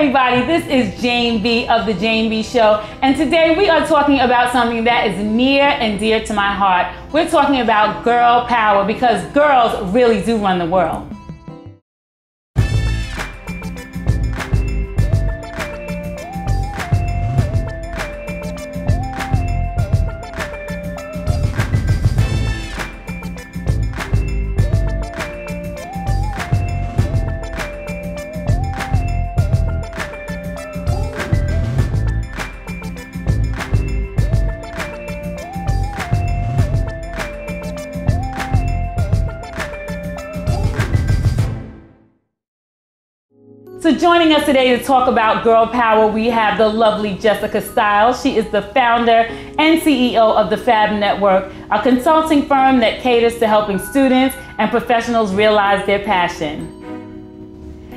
everybody, this is Jane B of The Jane B Show, and today we are talking about something that is near and dear to my heart. We're talking about girl power, because girls really do run the world. So joining us today to talk about girl power, we have the lovely Jessica Stiles. She is the founder and CEO of the Fab Network, a consulting firm that caters to helping students and professionals realize their passion.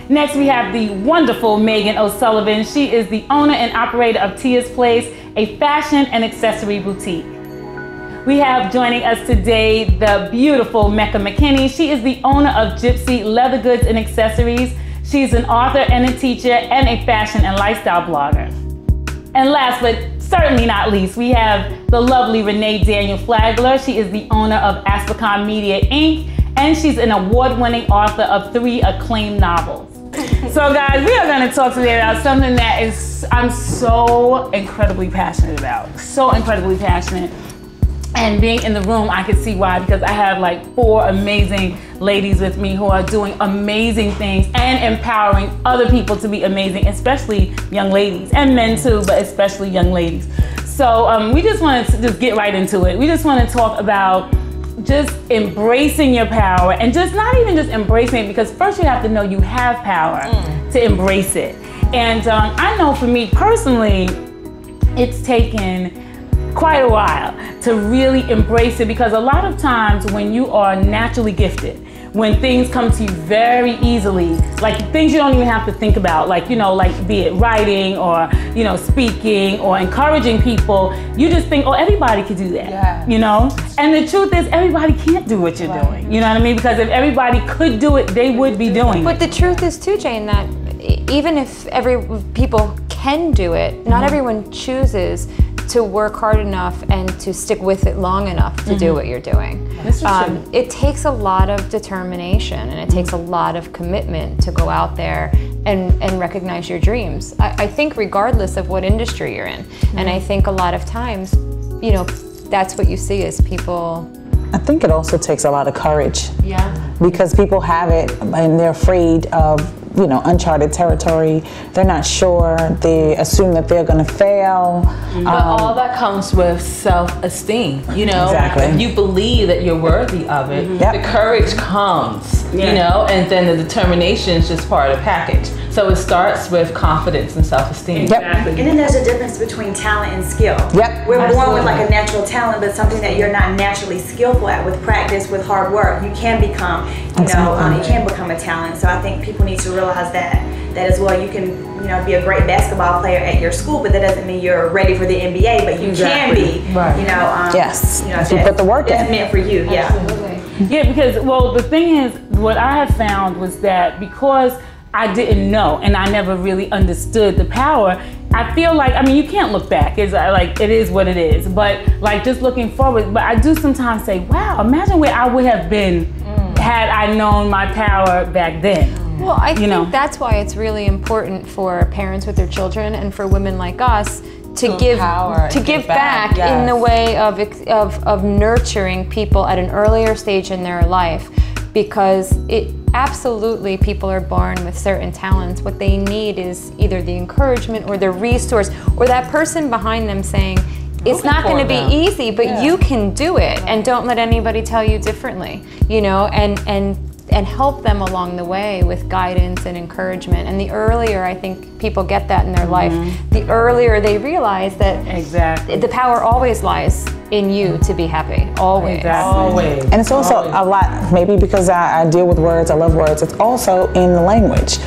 Next, we have the wonderful Megan O'Sullivan. She is the owner and operator of Tia's Place, a fashion and accessory boutique. We have joining us today the beautiful Mecca McKinney. She is the owner of Gypsy Leather Goods and Accessories. She's an author and a teacher and a fashion and lifestyle blogger. And last but certainly not least, we have the lovely Renee Daniel Flagler. She is the owner of Aspicon Media Inc. and she's an award-winning author of 3 acclaimed novels. So guys, we are going to talk today about something that I'm so incredibly passionate about. So incredibly passionate. And being in the room, I could see why, because I have like 4 amazing ladies with me who are doing amazing things and empowering other people to be amazing, especially young ladies, and men too, but especially young ladies. So we just want to just get right into it. We just want to talk about just embracing your power, and just not even just embracing it, because first you have to know you have power to embrace it. And I know for me personally, it's taken quite a while to really embrace it, because a lot of times when you are naturally gifted, when things come to you very easily, like things you don't even have to think about, like, you know, like be it writing or, you know, speaking or encouraging people, you just think, oh, everybody could do that, you know? And the truth is, everybody can't do what you're doing, you know what I mean? Because if everybody could do it, they would be doing it. But the truth is too, Jane, that even if people can do it, not everyone chooses to work hard enough and to stick with it long enough to do what you're doing. It takes a lot of determination, and it takes a lot of commitment to go out there and recognize your dreams. I think regardless of what industry you're in. And I think a lot of times, you know, that's what you see is people. I think it also takes a lot of courage. Because people have it and they're afraid of, you know, uncharted territory. They're not sure. They assume that they're going to fail. But all that comes with self-esteem, you know. Exactly. If you believe that you're worthy of it, the courage comes, you know, and then the determination is just part of the package. So it starts with confidence and self-esteem. And then there's a difference between talent and skill. We're born with like a natural talent, but something that you're not naturally skillful at. With practice, with hard work, you can become, you know, you can become a talent. So I think people need to realize that as well. You can, you know, be a great basketball player at your school, but that doesn't mean you're ready for the NBA. But you can be, you know. Yes. You know, if you put the work in. It's meant for you. Yeah, because, well, the thing is, what I have found was that because I didn't know and I never really understood the power, I feel like, I mean, you can't look back. It's like, it is what it is. But like just looking forward, but I do sometimes say, wow, imagine where I would have been had I known my power back then. Well, I think that's why it's really important for parents with their children and for women like us to give back in the way of nurturing people at an earlier stage in their life, because absolutely people are born with certain talents. What they need is either the encouragement or the resource or that person behind them saying, it's not going to be easy, but you can do it, and don't let anybody tell you differently, you know, and help them along the way with guidance and encouragement. And the earlier I think people get that in their life, the earlier they realize that the power always lies in you to be happy. Always. Exactly. Always. And it's also a lot, maybe because I deal with words, I love words, it's also in the language.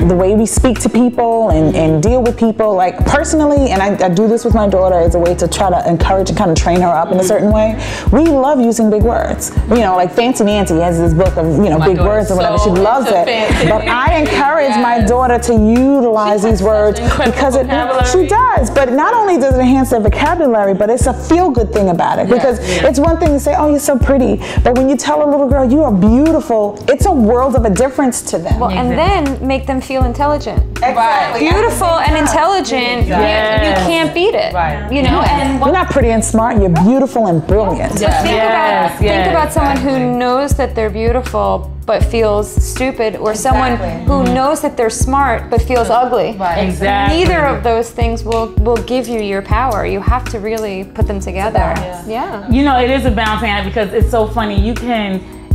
The way we speak to people and deal with people, like personally, and I do this with my daughter as a way to try to encourage and kind of train her up in a certain way. We love using big words. You know, like Fancy Nancy has this book of, you know, big words or whatever. She loves it. But I encourage my daughter to utilize these words because she does. But not only does it enhance their vocabulary, but it's a feel-good thing about it. Because it's one thing to say, oh, you're so pretty. But when you tell a little girl, you are beautiful, it's a world of a difference to them. Well, and then make them feel intelligent. Exactly. Beautiful and intelligent, you can't beat it. Right. You know, and you're not pretty and smart, you're beautiful and brilliant. Think about someone who knows that they're beautiful but feels stupid, or someone who knows that they're smart but feels ugly. Right. Exactly. Neither of those things will give you your power. You have to really put them together. You know, it is a balancing act because it's so funny.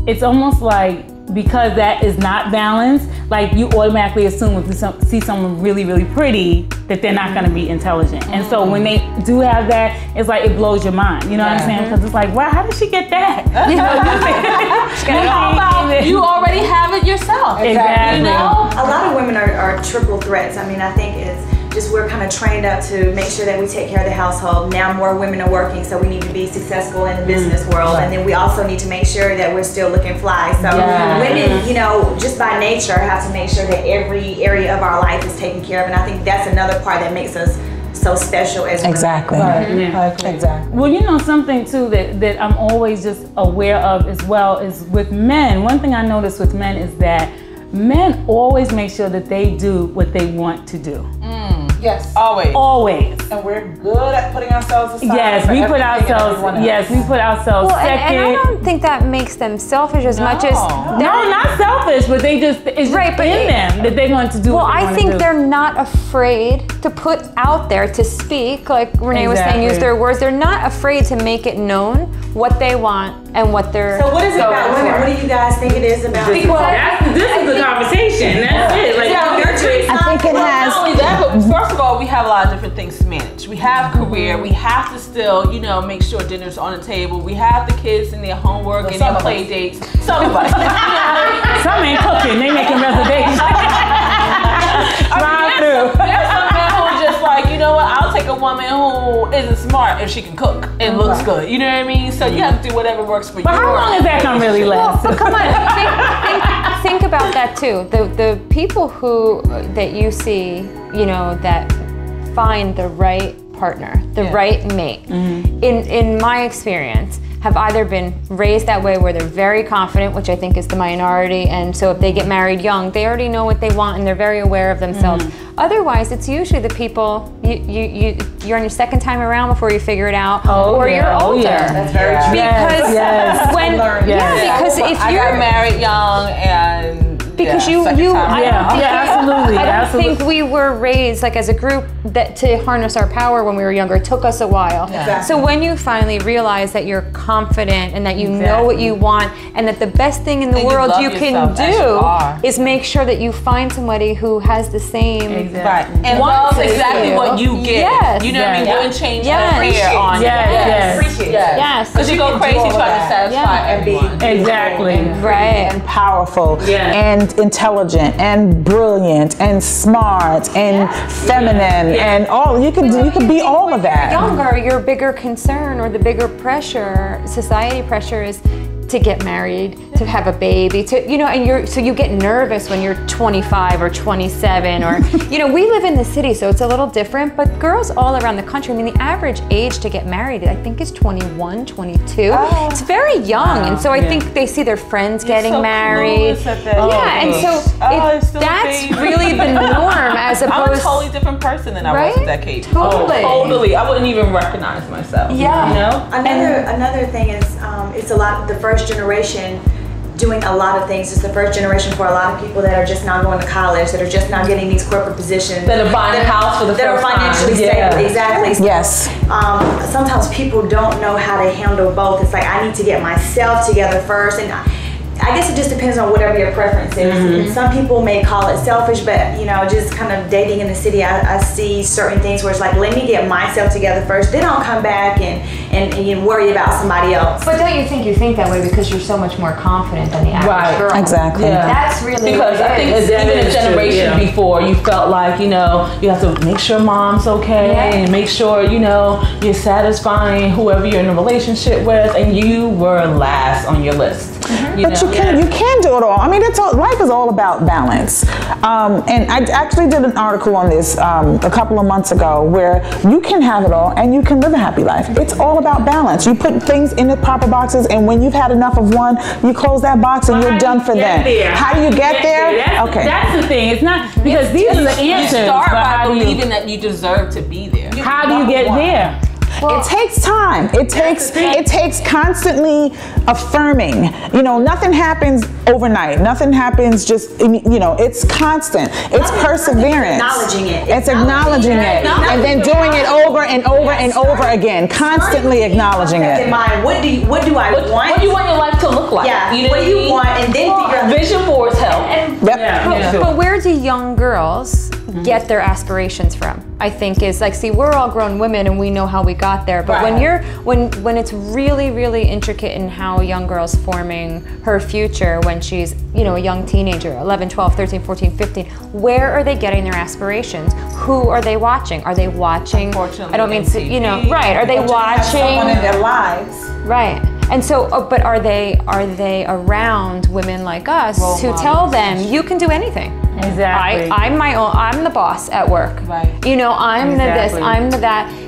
It's almost like, because that is not balanced, like you automatically assume if you see someone really, really pretty, that they're not going to be intelligent. And so when they do have that, it's like it blows your mind. You know what I'm saying? Because it's like, wow, how did she get that? You know, how about you already have it yourself? Exactly. You know? A lot of women are triple threats. I mean, I think it's just we're kind of trained up to make sure that we take care of the household. Now more women are working, so we need to be successful in the business world. And then we also need to make sure that we're still looking fly. So women, you know, just by nature have to make sure that every area of our life is taken care of. And I think that's another part that makes us so special as women. Exactly. Exactly. Well, you know, something too that I'm always just aware of as well is with men. One thing I notice with men is that men always make sure that they do what they want to do. Yes. Always. And we're good at putting ourselves aside. Yes, we put ourselves second. And I don't think that makes them selfish as much as no, not selfish, but they just it's just in them that they want to do. Well, I think they're not afraid to put out there, to speak, like Renee was saying, use their words. They're not afraid to make it known what they want and what they're. So what is it about women? What do you guys think it is about? This is the conversation. That's it. Like, I think it has. Not only that, but first of all, we have a lot of different things to manage. We have career. We have to still, you know, make sure dinner's on the table. We have the kids and their homework and their play dates. Some of us. Some ain't cooking. They making reservations. There's some men who are just like, you know what? I'll take a woman who isn't smart if she can cook and looks good. You know what I mean? So you have to do whatever works for you. But how long is that gonna really last? Well, but come on, think about that too. The people that you see, you know, that find the right partner, the right mate, in my experience, have either been raised that way where they're very confident, which I think is the minority, and so if they get married young, they already know what they want and they're very aware of themselves. Otherwise, it's usually the people you're on your second time around before you figure it out, or you're older. That's very true. Because if I got married young and absolutely. I don't think we were raised like as a group that to harness our power when we were younger. It took us a while. So when you finally realize that you're confident and that you know what you want and that the best thing in the world you can do is make sure that you find somebody who has the same and loves exactly what you get. You know what I mean? Wouldn't change your career on Yes. Because you go crazy trying to satisfy everyone. Exactly. Right. And powerful. And intelligent and brilliant and smart and feminine and all you can be all of that. Younger, your bigger concern or the bigger pressure, society pressure is to get married, to have a baby, to and so you get nervous when you're 25 or 27 or we live in the city, so it's a little different, but girls all around the country, I mean the average age to get married I think is 21, 22. It's very young, and so I think they see their friends getting married. And so that's really the norm as opposed. I'm a totally different person than I was a decade. Totally. I wouldn't even recognize myself. Another thing is it's a lot of the first generation doing a lot of things. It's the first generation for a lot of people that are just not going to college, that are just not getting these corporate positions, that are buying a house for the first time, that are financially stable. Exactly. So, yes. Sometimes people don't know how to handle both. It's like I need to get myself together first, and I guess it just depends on whatever your preference is. And some people may call it selfish, but you know, just kind of dating in the city, I see certain things where it's like, let me get myself together first, then I'll come back and worry about somebody else. But don't you think that way because you're so much more confident than the average girl? Exactly. Yeah. That's really because I think even a generation before, you felt like, you know, you have to make sure mom's okay and make sure, you know, you're satisfying whoever you're in a relationship with, and you were last on your list. You can do it all. I mean, life is all about balance. And I actually did an article on this a couple of months ago where you can have it all and you can live a happy life. It's all about balance. You put things in the proper boxes, and when you've had enough of one, you close that box and you're done for them. How do you get there? That's the thing. It's not because these are the answers. You start by believing that you deserve to be there. How do you get there? Well, it takes time. It takes constantly affirming. You know, nothing happens overnight. Nothing happens just, you know, it's constant. It's perseverance. Acknowledging it. It's acknowledging it. And then doing it over and over and over again. Constantly acknowledging it. In mind, what do I want? What do you want your life to look like? Yeah. You know what do you want? And then figure out vision boards help. But where do young girls get their aspirations from? I think is like, see, we're all grown women and we know how we got there, but when it's really, really intricate in how a young girl's forming her future when she's, you know, a young teenager, 11, 12, 13, 14, 15, where are they getting their aspirations? Who are they watching? Are they watching, I don't mean to, you know, are they watching someone in their lives? Right. And so, but are they around women like us who tell them you can do anything? Exactly. I'm the boss at work. Right. You know, I'm the this, I'm the that.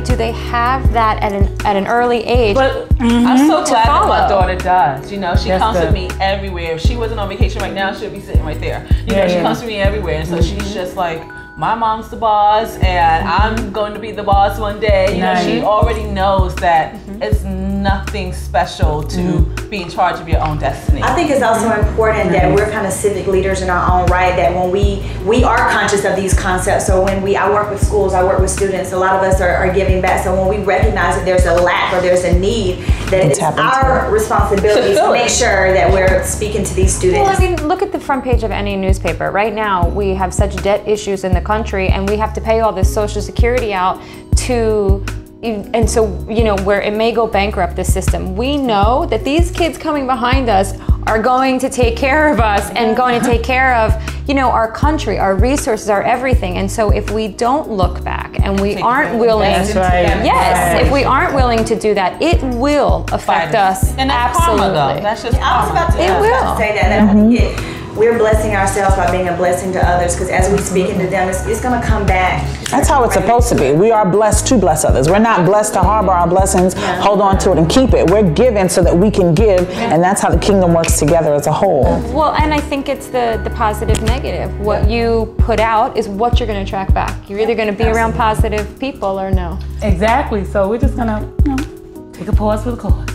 Do they have that at an early age? But I'm so glad that my daughter does. You know, she comes with me everywhere. If she wasn't on vacation right now, she'd be sitting right there. You know, she comes with me everywhere, and so she's just like, my mom's the boss, and I'm going to be the boss one day. You know, she already knows that it's nothing special to be in charge of your own destiny. I think it's also important that we're kind of civic leaders in our own right, that when we are conscious of these concepts. So when I work with schools, I work with students, a lot of us are giving back. So when we recognize that there's a lack or there's a need, that it's our responsibility to make sure that we're speaking to these students. Well, I mean, look at the front page of any newspaper. Right now, we have such debt issues in the country, and we have to pay all this Social Security out to, and so, you know, where it may go bankrupt, the system. We know that these kids coming behind us are going to take care of us and going to take care of, you know, our country, our resources, our everything. And so if we don't look back and we aren't willing, if we aren't willing to do that, it will affect us. And that's absolutely. Karma, though. That's just I was about to say that. We're blessing ourselves by being a blessing to others, because as we speak into them, it's going to come back. That's how it's supposed to be. We are blessed to bless others. We're not blessed to harbor our blessings, hold on to it and keep it. We're given so that we can give, and that's how the kingdom works together as a whole. Well, and I think it's the positive negative. What you put out is what you're going to attract back. You're either going to be around positive people or no. Exactly. So we're just going to, you know, take a pause for the cause.